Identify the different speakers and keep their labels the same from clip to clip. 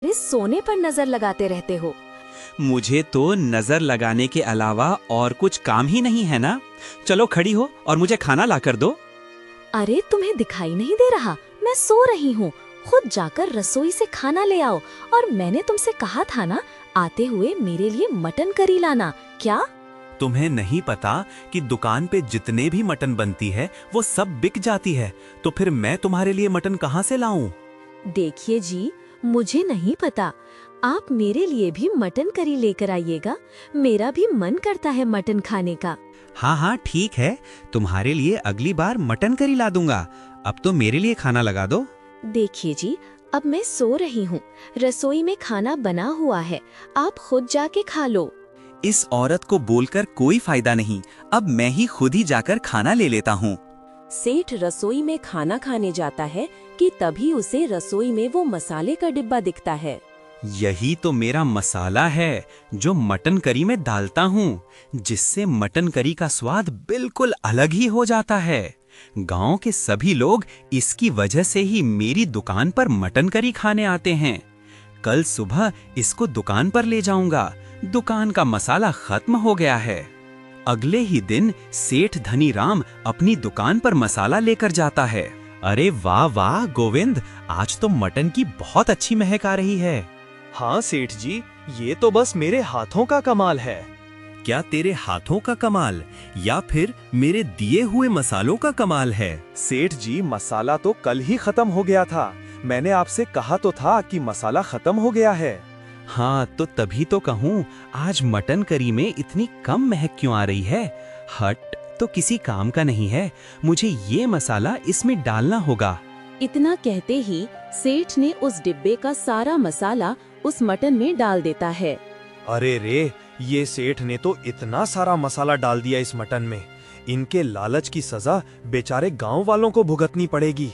Speaker 1: इस सोने पर नजर लगाते रहते हो।
Speaker 2: मुझे तो नजर लगाने के अलावा और कुछ काम ही नहीं है ना। चलो खड़ी हो और मुझे खाना लाकर दो।
Speaker 1: अरे तुम्हें दिखाई नहीं दे रहा, मैं सो रही हूँ। खुद जाकर रसोई से खाना ले आओ। और मैंने तुमसे कहा था ना, आते हुए मेरे लिए मटन करी लाना। क्या
Speaker 3: तुम्हें नहीं पता कि दुकान पे जितने भी मटन बनती है वो सब बिक जाती है, तो फिर मैं तुम्हारे लिए मटन कहाँ से लाऊं?
Speaker 1: देखिए जी, मुझे नहीं पता। आप मेरे लिए भी मटन करी लेकर आइएगा। मेरा भी मन करता है मटन खाने का।
Speaker 2: हाँ हाँ ठीक है, तुम्हारे लिए अगली बार मटन करी ला दूंगा। अब तो मेरे लिए खाना लगा दो।
Speaker 1: देखिए जी, अब मैं सो रही हूँ। रसोई में खाना बना हुआ है, आप खुद जाके खा लो।
Speaker 2: इस औरत को बोलकर कोई फायदा नहीं, अब मैं ही खुद ही जाकर खाना ले लेता हूँ।
Speaker 4: सेठ रसोई में खाना खाने जाता है कि तभी उसे रसोई में वो मसाले का डिब्बा दिखता है।
Speaker 2: यही तो मेरा मसाला है जो मटन करी में डालता हूँ, जिससे मटन करी का स्वाद बिल्कुल अलग ही हो जाता है। गांव के सभी लोग इसकी वजह से ही मेरी दुकान पर मटन करी खाने आते हैं। कल सुबह इसको दुकान पर ले जाऊंगा। दुकान का मसाला खत्म हो गया है। अगले ही दिन सेठ धनीराम अपनी दुकान पर मसाला लेकर जाता है।
Speaker 3: अरे वाह वाह गोविंद, आज तो मटन की बहुत अच्छी महक आ रही है।
Speaker 5: हाँ सेठ जी, ये तो बस मेरे हाथों का कमाल है।
Speaker 3: क्या तेरे हाथों का कमाल या फिर मेरे दिए हुए मसालों का कमाल है?
Speaker 5: सेठ जी, मसाला तो कल ही खत्म हो गया था। मैंने आपसे कहा तो था कि मसाला खत्म हो गया है।
Speaker 2: हाँ तो तभी तो कहूँ, आज मटन करी में इतनी कम महक क्यों आ रही है। हट, तो किसी काम का नहीं है, मुझे ये मसाला इसमें डालना होगा।
Speaker 4: इतना कहते ही सेठ ने उस डिब्बे का सारा मसाला उस मटन में डाल देता है।
Speaker 5: अरे रे, ये सेठ ने तो इतना सारा मसाला डाल दिया इस मटन में। इनके लालच की सजा बेचारे गांव वालों को भुगतनी पड़ेगी।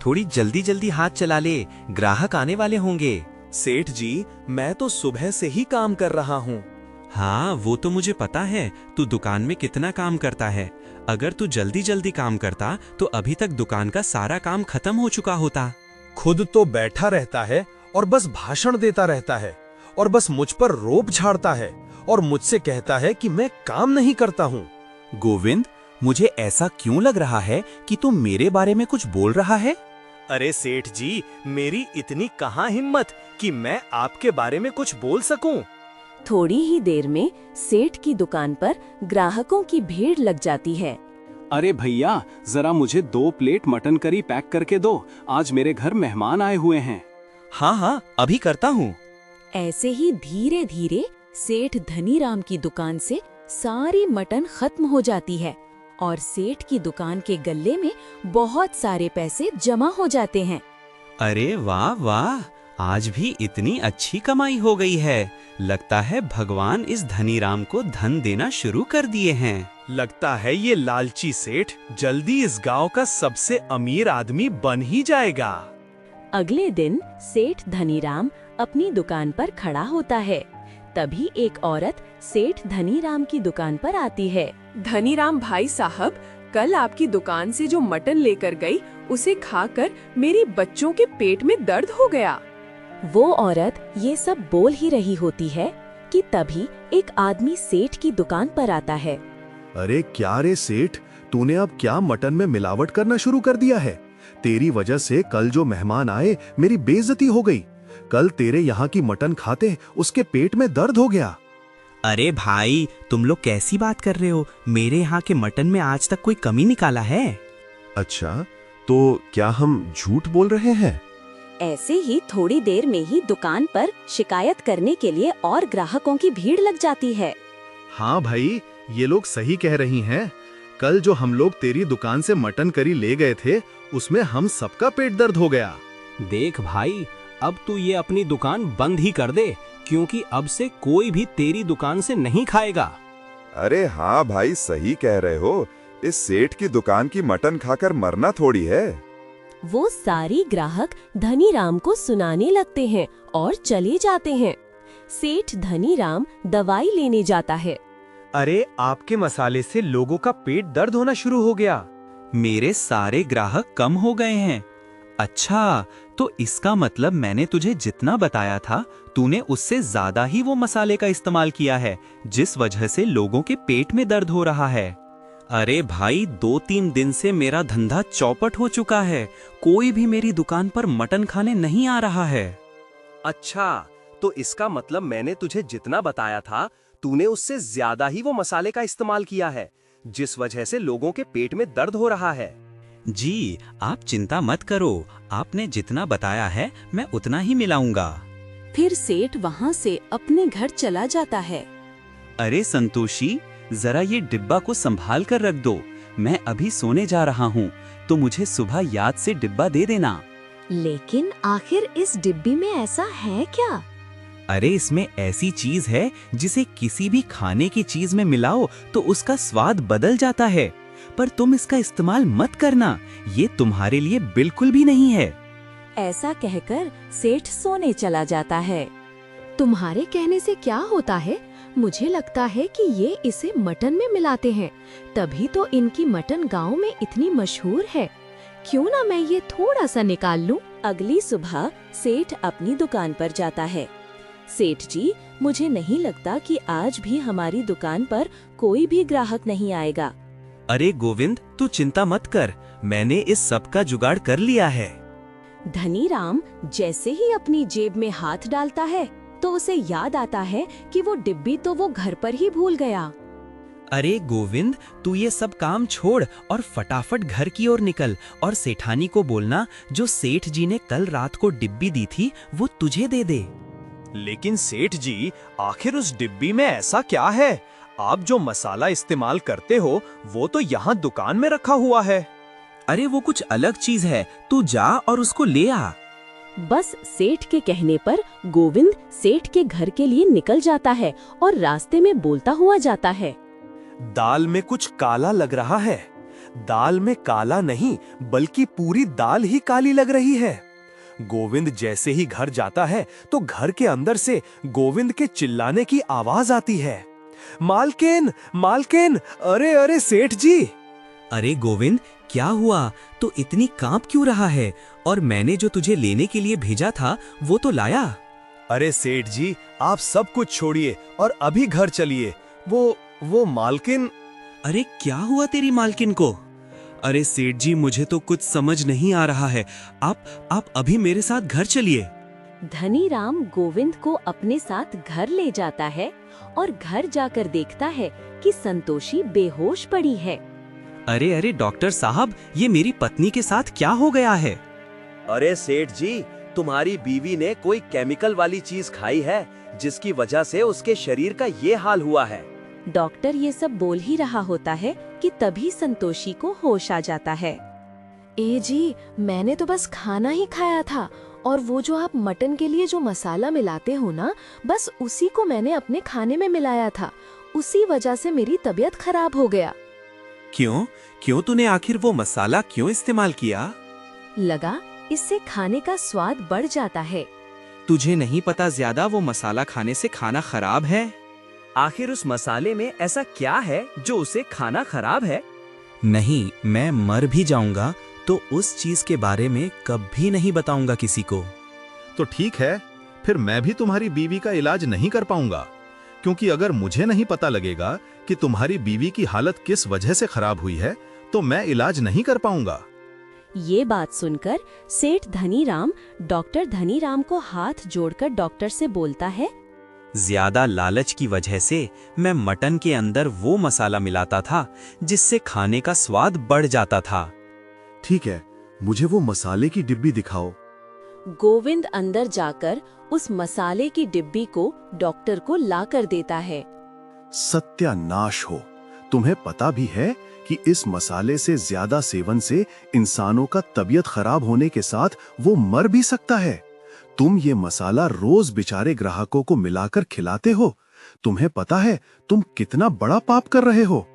Speaker 3: थोड़ी जल्दी जल्दी हाथ चला ले, ग्राहक आने वाले होंगे।
Speaker 5: सेठ जी, मैं तो सुबह से ही काम कर रहा हूँ।
Speaker 2: हाँ वो तो मुझे पता है, तू दुकान में कितना काम करता है। अगर तू जल्दी जल्दी काम करता तो अभी तक दुकान का सारा काम खत्म हो चुका होता।
Speaker 5: खुद तो बैठा रहता है और बस भाषण देता रहता है, और बस मुझ पर रोब झाड़ता है और मुझसे कहता है कि मैं काम नहीं करता हूँ।
Speaker 2: गोविंद, मुझे ऐसा क्यों लग रहा है कि तू मेरे बारे में कुछ बोल रहा है?
Speaker 5: अरे सेठ जी, मेरी इतनी कहाँ हिम्मत कि मैं आपके बारे में कुछ बोल सकूं।
Speaker 4: थोड़ी ही देर में सेठ की दुकान पर ग्राहकों की भीड़ लग जाती है।
Speaker 6: अरे भैया, जरा मुझे 2 प्लेट मटन करी पैक करके दो, आज मेरे घर मेहमान आए हुए हैं।
Speaker 3: हाँ हाँ, अभी करता हूँ।
Speaker 4: ऐसे ही धीरे धीरे सेठ धनीराम की दुकान से सारी मटन खत्म हो जाती है और सेठ की दुकान के गल्ले में बहुत सारे पैसे जमा हो जाते हैं।
Speaker 2: अरे वाह वाह, आज भी इतनी अच्छी कमाई हो गई है। लगता है भगवान इस धनीराम को धन देना शुरू कर दिए हैं।
Speaker 5: लगता है ये लालची सेठ जल्दी इस गांव का सबसे अमीर आदमी बन ही जाएगा।
Speaker 4: अगले दिन सेठ धनीराम अपनी दुकान पर खड़ा होता है। तभी एक औरत सेठ धनीराम की दुकान पर आती है।
Speaker 7: धनीराम भाई साहब, कल आपकी दुकान से जो मटन लेकर गई, उसे खाकर मेरे बच्चों के पेट में दर्द हो गया।
Speaker 4: वो औरत ये सब बोल ही रही होती है कि तभी एक आदमी सेठ की दुकान पर आता है।
Speaker 8: अरे क्या रे सेठ, तूने अब क्या मटन में मिलावट करना शुरू कर दिया है? तेरी वजह से कल जो मेहमान आए, मेरी बेइज्जती हो गई। कल तेरे यहाँ की मटन खाते उसके पेट में दर्द हो गया।
Speaker 2: अरे भाई, तुम लोग कैसी बात कर रहे हो? मेरे यहाँ के मटन में आज तक कोई कमी निकाला है?
Speaker 8: अच्छा, तो क्या हम झूठ बोल रहे हैं?
Speaker 4: ऐसे ही थोड़ी देर में ही दुकान पर शिकायत करने के लिए और ग्राहकों की भीड़ लग जाती है।
Speaker 8: हाँ भाई, ये लोग सही कह रही हैं। कल जो हम लोग तेरी दुकान से मटन करी ले गए थे, उसमें हम सबका पेट दर्द हो गया।
Speaker 6: देख भाई, अब तू ये अपनी दुकान बंद ही कर दे, क्योंकि अब से कोई भी तेरी दुकान से नहीं खाएगा।
Speaker 9: अरे हाँ भाई, सही कह रहे हो। इस सेठ की दुकान की मटन खाकर मरना थोड़ी है।
Speaker 4: वो सारी ग्राहक धनीराम को सुनाने लगते हैं और चले जाते हैं। सेठ धनीराम दवाई लेने जाता है।
Speaker 5: अरे, आपके मसाले से लोगों का पेट दर्द होना शुरू हो गया।
Speaker 2: मेरे सारे ग्राहक कम हो गए हैं। अच्छा, तो इसका मतलब मैंने तुझे जितना बताया था तूने उससे ज्यादा ही वो मसाले का इस्तेमाल किया है, जिस वजह से लोगों के पेट में दर्द हो रहा है। अरे भाई, 2-3 दिन से मेरा धंधा चौपट हो चुका है। कोई भी मेरी दुकान पर मटन खाने नहीं आ रहा है।
Speaker 6: अच्छा, तो इसका मतलब मैंने तुझे जितना बताया था तूने उससे ज्यादा ही वो मसाले का इस्तेमाल किया है, जिस वजह से लोगों के पेट में दर्द हो रहा है।
Speaker 2: जी, आप चिंता मत करो, आपने जितना बताया है मैं उतना ही मिलाऊंगा।
Speaker 4: फिर सेठ वहाँ से अपने घर चला जाता है।
Speaker 2: अरे संतोषी, जरा ये डिब्बा को संभाल कर रख दो। मैं अभी सोने जा रहा हूँ, तो मुझे सुबह याद से डिब्बा दे देना।
Speaker 1: लेकिन आखिर इस डिब्बी में ऐसा है क्या?
Speaker 2: अरे इसमें ऐसी चीज है जिसे किसी भी खाने की चीज में मिलाओ तो उसका स्वाद बदल जाता है, पर तुम इसका इस्तेमाल मत करना, ये तुम्हारे लिए बिल्कुल भी नहीं है।
Speaker 4: ऐसा कहकर सेठ सोने चला जाता है।
Speaker 1: तुम्हारे कहने से क्या होता है? मुझे लगता है कि ये इसे मटन में मिलाते हैं, तभी तो इनकी मटन गांव में इतनी मशहूर है। क्यों ना मैं ये थोड़ा सा निकाल लूं?
Speaker 4: अगली सुबह सेठ अपनी दुकान पर जाता है। सेठ जी, मुझे नहीं लगता कि आज भी हमारी दुकान पर कोई भी ग्राहक नहीं आएगा।
Speaker 3: अरे गोविंद, तू चिंता मत कर, मैंने इस सब का जुगाड़ कर लिया है।
Speaker 4: धनीराम जैसे ही अपनी जेब में हाथ डालता है तो उसे याद आता है कि वो डिब्बी तो वो घर पर ही भूल गया।
Speaker 2: अरे गोविंद, तू ये सब काम छोड़ और फटाफट घर की ओर निकल और सेठानी को बोलना जो सेठ जी ने कल रात को डिब्बी दी थी वो तुझे दे दे।
Speaker 5: लेकिन सेठ जी, आखिर उस डिब्बी में ऐसा क्या है? आप जो मसाला इस्तेमाल करते हो वो तो यहाँ दुकान में रखा हुआ है।
Speaker 2: अरे वो कुछ अलग चीज है, तू जा और उसको ले आ।
Speaker 4: बस सेठ के कहने पर गोविंद सेठ के घर के लिए निकल जाता है और रास्ते में बोलता हुआ जाता है,
Speaker 5: दाल में कुछ काला लग रहा है। दाल में काला नहीं बल्कि पूरी दाल ही काली लग रही है। गोविंद जैसे ही घर जाता है तो घर के अंदर से गोविंद के चिल्लाने की आवाज आती है, मालकिन, मालकिन, अरे अरे सेठ जी।
Speaker 2: अरे गोविंद, क्या हुआ? तो इतनी कांप क्यों रहा है? और मैंने जो तुझे लेने के लिए भेजा था वो तो लाया।
Speaker 5: अरे सेठ जी, आप सब कुछ छोड़िए और अभी घर चलिए। वो मालकिन।
Speaker 2: अरे क्या हुआ तेरी मालकिन को? अरे सेठ जी, मुझे तो कुछ समझ नहीं आ रहा है। आप अभी मेरे साथ घर चलिए।
Speaker 4: धनीराम गोविंद को अपने साथ घर ले जाता है और घर जाकर देखता है कि संतोषी बेहोश पड़ी है।
Speaker 2: अरे अरे डॉक्टर साहब, ये मेरी पत्नी के साथ क्या हो गया है?
Speaker 6: अरे सेठ जी, तुम्हारी बीवी ने कोई केमिकल वाली चीज खाई है जिसकी वजह से उसके शरीर का ये हाल हुआ है।
Speaker 4: डॉक्टर ये सब बोल ही रहा होता है कि तभी संतोषी को होश आ जाता है।
Speaker 1: ए जी, मैंने तो बस खाना ही खाया था और वो जो आप मटन के लिए जो मसाला मिलाते हो ना, बस उसी को मैंने अपने खाने में मिलाया था। उसी वजह से मेरी तबीयत खराब हो गया।
Speaker 3: क्यों तूने आखिर वो मसाला क्यों इस्तेमाल किया?
Speaker 1: लगा इससे खाने का स्वाद बढ़ जाता है।
Speaker 2: तुझे नहीं पता ज्यादा वो मसाला खाने से खाना खराब है?
Speaker 6: आखिर उस मसाले में ऐसा क्या है जो उसे खाना खराब है?
Speaker 2: नहीं, मैं मर भी जाऊंगा तो उस चीज के बारे में कभी नहीं बताऊंगा किसी को।
Speaker 8: तो ठीक है, फिर मैं भी तुम्हारी बीवी का इलाज नहीं कर पाऊंगा, क्योंकि अगर मुझे नहीं पता लगेगा कि तुम्हारी बीवी की हालत किस वजह से खराब हुई है तो मैं इलाज नहीं कर पाऊंगा।
Speaker 4: ये बात सुनकर सेठ धनीराम डॉक्टर धनीराम को हाथ जोड़कर डॉक्टर से बोलता है,
Speaker 2: ज्यादा लालच की वजह से मैं मटन के अंदर वो मसाला मिलाता था जिससे खाने का स्वाद बढ़ जाता था।
Speaker 8: ठीक है, मुझे वो मसाले की डिब्बी दिखाओ।
Speaker 4: गोविंद अंदर जाकर उस मसाले की डिब्बी को डॉक्टर को ला कर देता है।
Speaker 8: सत्यानाश हो, तुम्हें पता भी है कि इस मसाले से ज्यादा सेवन से इंसानों का तबीयत खराब होने के साथ वो मर भी सकता है। तुम ये मसाला रोज बेचारे ग्राहकों को मिलाकर खिलाते हो। तुम्हें पता है तुम कितना बड़ा पाप कर रहे हो।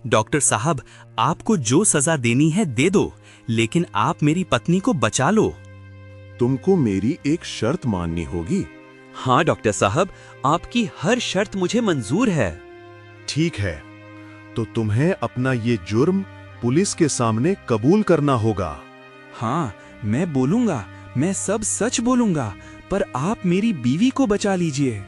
Speaker 2: डॉक्टर साहब, आपको जो सजा देनी है दे दो, लेकिन आप मेरी पत्नी को बचा लो।
Speaker 8: तुमको मेरी एक शर्त माननी होगी।
Speaker 2: हाँ डॉक्टर साहब, आपकी हर शर्त मुझे मंजूर है।
Speaker 8: ठीक है, तो तुम्हें अपना ये जुर्म पुलिस के सामने कबूल करना होगा।
Speaker 2: हाँ,
Speaker 3: मैं बोलूंगा, मैं सब सच बोलूंगा, पर आप मेरी बीवी को बचा लीजिए।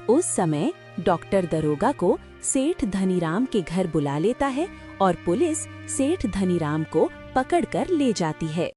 Speaker 4: उस समय डॉक्टर दरोगा को सेठ धनीराम के घर बुला लेता है और पुलिस सेठ धनीराम को पकड़कर ले जाती है।